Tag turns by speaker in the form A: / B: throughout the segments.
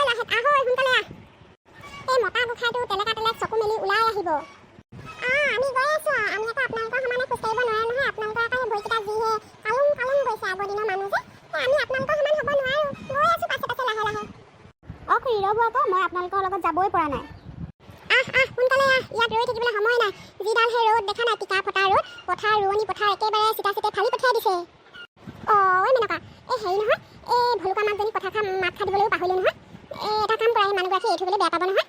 A: লাহেত আহৈ সোনকালে আহ। এই মতা গোখাইটো তেলেকা তেলেক চকু মেলি ওলাই আহিব। আমি গৈ আছো। আমি আকৌ আপোনালোকৰ সমানে খোজকাঢ়িব নোৱাৰো নহয়। আপোনালোকৰ আকৌ ভৰিকেইটা যিহে কালুং কালুং গৈছে আগৰ দিনৰ মানুহ যে। আমি আপোনালোকৰ সমান হ'ব নোৱাৰো। গৈ আছো পাছে পাছে লাহে লাহে।
B: খুৰী ৰ'ব আকৌ, মই আপোনালোকৰ লগত যাবই পৰা নাই।
A: সোনকালে আহ। ইয়াত ৰৈ থাকিবলৈ সময় নাই। যিডাল সেই ৰ'দ দেখা নাই, টিকা ফটা ৰ'দ। পথাৰ ৰোৱনী পথাৰ একেবাৰে চিটা চিটে ফালি পঠিয়াই দিছে। ঐ মেনকা, এই হেৰি নহয়, এই ভলুকা মাকজনী কথা মাত খাই দিবলৈও পাহৰিলো নহয়। এটা কাম কৰা, এই মানুহগৰাকী এৰি থৈ গ'লে বেয়া পাব নহয়।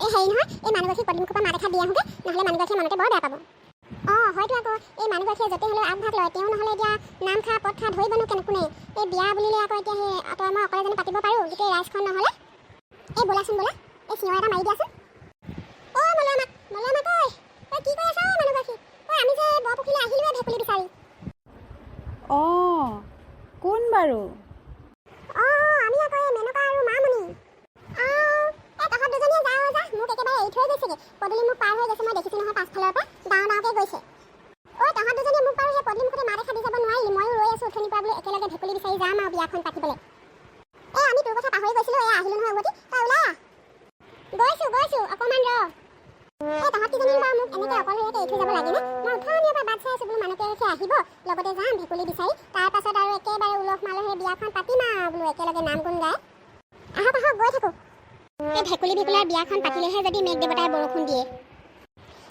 A: এই হেৰি নহয়, এই মানুহগৰাকীক পদুমখোপা মাত এষাৰ দি আহোঁগৈ, নহ'লে মানুহগৰাকীয়ে মনতে বৰ বেয়া পাব। হয়তো আকৌ এই মানুহগৰাকীয়ে য'তে হ'লেও আগভাগ লয়। তেওঁ নহ'লে এতিয়া নাম খা পদ খা ধৰিবনো কোনে। এই বিয়া বুলিলে আকৌ এতিয়া সেই তই মই অকলে জানো পাতিব পাৰোঁ গোটেই ৰাইজখন নহ'লে। এই ব'লাচোন ব'লা, এই চিঞৰ এটা মাৰি দিয়াচোন। মলুৱা মাক ঐ কি কৰি আছা মানুহগৰাকী? আমি যে বৰপুখুৰীলৈ আহিলোৱে ভেকুলী বিচাৰি।
B: কোন বাৰু?
A: আমি আকৌ এই মেনকা আৰু মামনি। তহঁত দুজনীয়ে যা মোক একেবাৰে এৰি থৈ গৈছেগৈ। পদূলি মোক পাৰ হৈ গৈছে, মই দেখিছোঁ নহয় পাছফালৰ পৰা ডাঙৰকৈ গৈছে। তহঁত দুজনীয়ে মোক বাৰু সেই পদূলি মুখতে মাত এষাৰ দি যাব নোৱাৰিলি? ময়ো ৰৈ আছোঁ উঠনিৰ পৰা বোলো একেলগে ভেকুলী বিচাৰি যাম আৰু বিয়াখন পাতিবলৈ। আমি তোৰ কথা পাহৰি গৈছিলোঁ। আহিলোঁ নহয় উভতি, তই ওলাই আহ। গৈছোঁ অকণমান ৰ। তহঁত কেইজনী বাৰু মোক এনেকৈ অকলশৰীয়াকৈ এৰি থৈ যাব লাগেনে? মই উঠনিৰ পৰা বাট চাই আছোঁ বোলো মানুহকে আহিব, লগতে যাম ভেকুলী বিচাৰি। তাৰপাছত আৰু একেবাৰে উলহ মালহে বিয়াখন পাতিম আৰু বোলো একেলগে নাম গুণ গাই। আহক গৈ থাকোঁ। এই ভেকুলী ভেকুলাৰ বিয়াখন পাতিলেহে যদি মেঘ দেৱতাই বৰষুণ দিয়ে।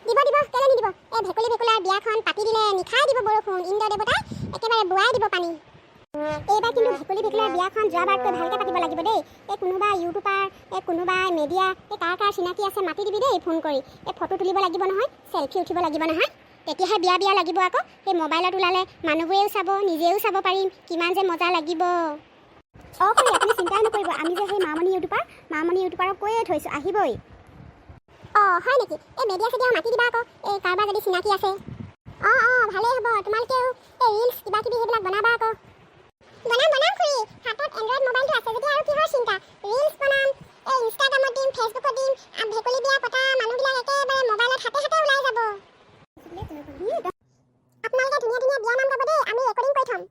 A: দিব কেলে নিদিব? এই ভেকুলী ভেকুলাৰ বিয়াখন পাতি দিলে নিশাই দিব বৰষুণ। ইন্দ্ৰ দেৱতাই একেবাৰে বুৱাই দিব পানী। এইবাৰ কিন্তু ভেকুলী ভেকুলাৰ বিয়াখন যোৱাবাৰতকৈ ভালকৈ পাতিব লাগিব দেই। এই কোনোবা ইউটিউবাৰ, কোনোবা মিডিয়া, কাৰ চিনাকি আছে মাতি দিবি দেই ফোন কৰি। এই ফটো তুলিব লাগিব নহয়, চেলফি উঠিব লাগিব নহয়, তেতিয়াহে বিয়া লাগিব আকৌ। সেই মোবাইলত ওলালে মানুহবোৰেও চাব, নিজেও চাব পাৰিম, কিমান যে মজা লাগিব।
B: খুৰী আপুনি চিন্তাই নকৰিব, আমি যে সেই মামনি ইউটিউবাৰক কৈয়ে থৈছোঁ আহিবই।
A: হয় নেকি? এই মেডিয়া চেডিয়া মাতি দিবা আকৌ, এই কাৰোবাৰ যদি চিনাকি আছে। ভালেই হ'ব। তোমালোকেও এই ৰিলছ কিবা কিবি সেইবিলাক বনাবা আকৌ। বনাম খুৰী। হাতত এণ্ড্ৰইড মোবাইলটো আছে যদি আৰু কিহৰ চিন্তা। ৰিলছ বনাম, এই ইনষ্টাগ্ৰামত দিম, ফেচবুকত দিম। ভেকুলী বিয়া পতা মানুহবিলাক একেবাৰে মোবাইলত হাতে ওলাই যাব। আপোনালোকে ধুনীয়া বিয়া নাম গাব দেই, আমি ৰেকৰ্ডিং কৰি থ'ম।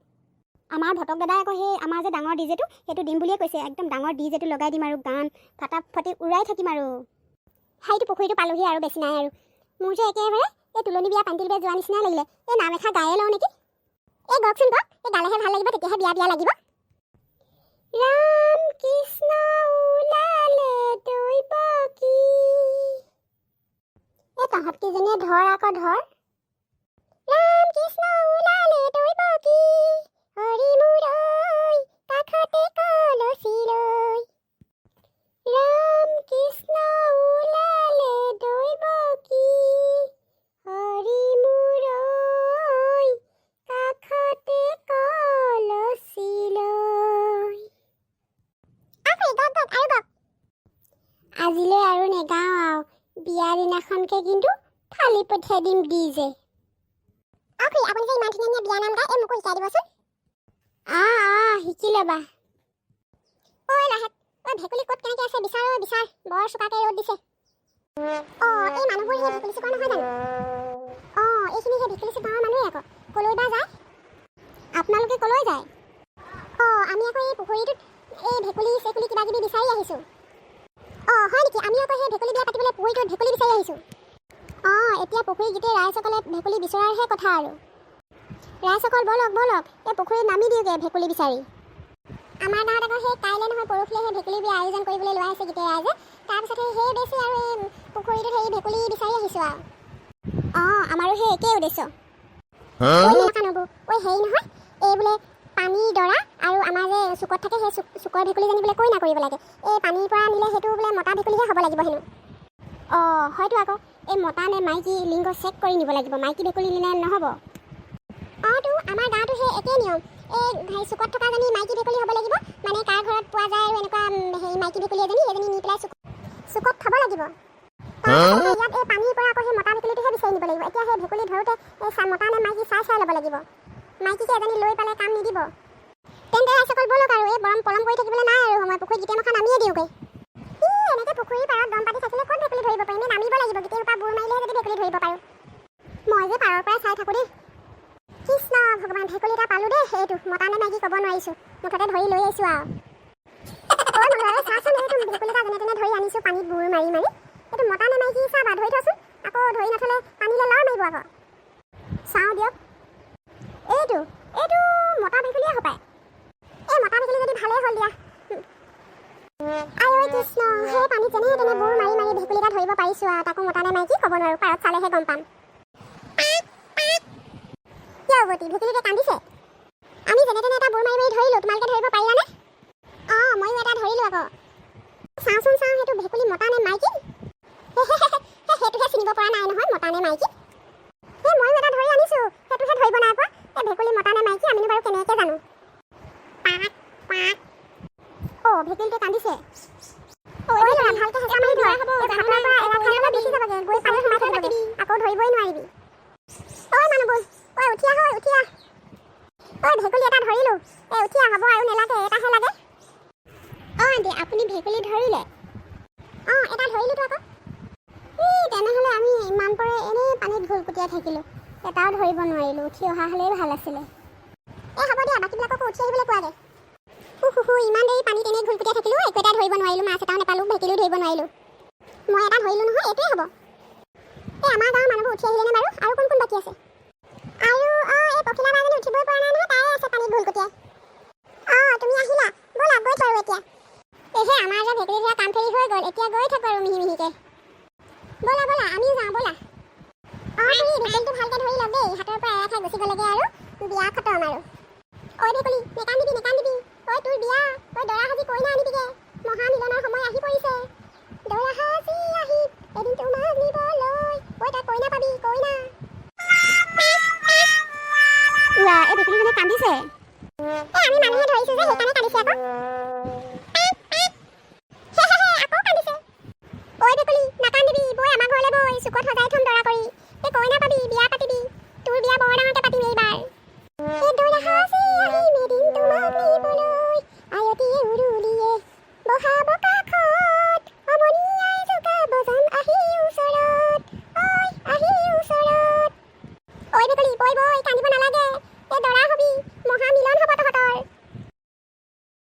B: আমাৰ ভটক দাদাই আকৌ সেই আমাৰ যে ডাঙৰ ডিজেটো সেইটো দিম বুলিয়ে কৈছে। একদম ডাঙৰ ডিজেটো লগাই দিম আৰু গান ফাটাফাটি উৰাই থাকিম আৰু।
A: সেইটো পুখুৰীটো পালোহি আৰু বেছি নাই আৰু। মোৰ যে একেবাৰে এই তুলনি বিয়া পানী তুলিব যোৱা নিচিনাই লাগিলে। এই নাম এষাৰ গায়ে লওঁ নেকি? এই গওকচোন গওক, এই গালেহে ভাল লাগিব, তেতিয়াহে বিয়া লাগিব। ৰাম কৃষ্ণ ওলালে দৈব কি। এই তহঁত কেইজনীয়ে ধৰ আকৌ ধৰ। ৰাম কৃষ্ণ ওলালে দৈব কি, হৰি মূৰৈ কাষতে কলচি লৈ। ৰাম কৃষ্ণ ওলালে দৈব কি, হৰি মূৰৈ কাষতে কলচি লৈ। আজিলৈ আৰু নেগাওঁ আৰু, বিয়াৰ দিনাখনকে কিন্তু ফালি পঠিয়াই দিম ডিজে। আপুনি যে ইমান ধুনীয়া বিয়া নাম গায়, মোকো শিকাই দিবচোন। শিকি ল'বা। লাহেত ভেকুলী ক'ত কেনেকৈ আছে বিচাৰ বৰ চোকাকৈ ৰ'দ দিছে। এই মানুহবোৰ সেই ভেকুলী চুকৰ নহয় জানো? এইখিনি সেই ভেকুলী চুক গাঁৱৰ মানুহে আকৌ। ক'লৈ বা যায়? আপোনালোকে ক'লৈ যায়? আমি আকৌ এই পুখুৰীটোত এই ভেকুলী চেকুলী কিবা কিবি বিচাৰি আহিছোঁ। হয় নেকি? আমি আকৌ সেই ভেকুলী বিয়া পাতিবলৈ পুখুৰীটোত ভেকুলী বিচাৰি আহিছোঁ। এতিয়া পুখুৰীত গোটেই ৰাইজসকলে ভেকুলী বিচৰাৰহে কথা আৰু। ৰাইজসকল ব'লক এই পুখুৰীত নামি দিওঁগৈ ভেকুলী বিচাৰি। আমাৰ গাঁৱত আকৌ সেই কাইলৈ নহয় পৰহিলৈ সেই ভেকুলী বিয়া আয়োজন কৰিবলৈ লোৱা হৈছে গোটেই ৰাইজে। তাৰপিছত সেই বেছি আৰু এই পুখুৰীটোত সেই ভেকুলী বিচাৰি আহিছোঁ আৰু। আমাৰো সেই একেই উদ্দেশ্য। হেৰি নহয়, এই বোলে পানী দৰা আৰু আমাৰ যে চুকত থাকে সেই চুকৰ ভেকুলীজনী বোলে কইনা কৰিব লাগে। এই পানীৰ পৰা নিলে সেইটো বোলে মতা ভেকুলীহে হ'ব লাগিব হেনো। হয়তো আকৌ এই মতা নে মাইকী লিংগ চেক কৰি নিব লাগিব, মাইকী ভেকুলী নিলে নহ'ব। আমাৰ গাঁৱতো সেই একেই নিয়ম। এই চুকত থকাজনী মাইকী ভেকুলী হ'ব লাগিব, মানে কাৰ ঘৰত পোৱা যায় আৰু এনেকুৱা সেই মাইকী ভেকুলী এজনী নি পেলাই চুকত থ'ব লাগিব। ইয়াত এই পানীৰ পৰা আকৌ সেই মতা ভেকুলীটোহে বিচাৰি নিব লাগিব। এতিয়া সেই ভেকুলী ধৰোঁতে মতা নে মাইকী চাই ল'ব লাগিব। মাইকীকে এজনী লৈ পালে কাম নিদিব। তেন্তে ৰাইজসকল ব'লক আৰু এই পলম কৰি থাকিবলৈ নাই আৰু সময়। পুখুৰীত গোটেই মখা নামিয়ে দিওঁগৈ। এনেকৈ পুখুৰীৰ পাৰত দম পাতি থাকিলে ক'ত ভেকুলী ধৰিব পাৰিম? নামিব লাগিব, গোটেই সোপা বুৰ মাৰিলেহে যদি ভেকুলী ধৰিব পাৰোঁ। মই যে পাৰৰ পৰাই চাই থাকোঁ দেই। কৃষ্ণ ভগৱান, ভেকুলী এটা পালোঁ দেই। এইটো মতা নে মাইকী ক'ব নোৱাৰিছোঁ, মুঠতে ধৰি লৈ আহিছোঁ আৰু। চাচোন ধৰিছোঁ আৰু তাকো মতা নে মাইকী ক'ব নোৱাৰোঁ, পাৰত চালেহে গম পাম। কিয় অৱতী, ভেকুলীটোৱে কান্দিছে? আমি যেনে তেনে এটা বোৰ মাৰি মাৰি ধৰিলোঁ, তোমালোকে ধৰিব পাৰিলানে? অঁ, ময়ো এটা ধৰিলোঁ আকৌ। চাওঁচোন চাওঁ, সেইটো ভেকুলী মতা নে মাইকী? সেইটোহে চিনিব পৰা নাই নহয়, মতা নে মাইকী। সেই ময়ো এটা ধৰি আনিছোঁ, সেইটোহে ধৰিব নাই পৰা। এই ভেকুলী মতা নে মাইকী আমিনো বাৰু কেনেকৈ জানো? অঁ, ভেকুলীটোৱে কান্দিছে। ঐ ল'ৰা, ভালকৈ হেঁচা মাৰি ধৰ। এই ভাতৰ পৰা এৰা খাই ল'লে বেছি যাবগৈ, গৈ পানীত সোমাই থাকিবগৈ, আকৌ ধৰিবই নোৱাৰিবি। ঐ মানুহবোৰ, ঐ উঠি আহ, উঠি আহ। ঐ ভেকুলী এটা ধৰিলোঁ, উঠি আহ, হ'ব আৰু নেলাগে, এটাহে লাগে। অঁ আণ্টি, আপুনি ভেকুলী ধৰিলে? অঁ, এটা ধৰিলোঁতো আকৌ। তেনেহ'লে আমি ইমান পৰে এনেই পানীত ঘুলকুটিয়াই থাকিলোঁ, এটাও ধৰিব নোৱাৰিলোঁ। উঠি অহা হ'লেই ভাল আছিলে। হ'ব দিয়া, বাকীবিলাককো উঠি আহিবলৈ কোৱাগৈ। ইমান দেৰি পানীত এনেই ঘুলকুটিয়াই থাকিলোঁ, একো এটা ধৰিব নোৱাৰিলোঁ, মাছ এটাও নাপালোঁ, ভেকুলীও ধৰিব নোৱাৰিলোঁ। মই এটা ধৰিলোঁ নহয়, এইটোৱে হ'ব। আমাৰ গাঁৱৰ মানুহবোৰ উঠি আহিলেনে বাৰু? আৰু কোন কোন বাকী আছে? আৰু এই পখিলা বাজনী উঠিবই পৰা নাই নহয়, তাই আছে পানীত ঘুলকুটিয়াই। তুমি আহিলা, ব'লা গৈ পাৰোঁ এতিয়া। আমাৰ যে ভেকুলী ধৰা কাম ফেৰি হৈ গ'ল, এতিয়া গৈ থাকোঁ আৰু মিহি মিহিকৈ। ব'লা ব'লা, আমিও যাওঁ ব'লা। তুমি ভেকুলীটো ভালকৈ ধৰি লওক দেই, হাতৰ পৰা এৰা খাই গুচি গ'লেগৈ আৰু বিয়া খতম আৰু। ঐ ভেকুলী, নেকান্দিবি নেকান্দিবি। ঐ তোৰ বিয়া, দৰা সাজি কইনা আনিবিগৈ।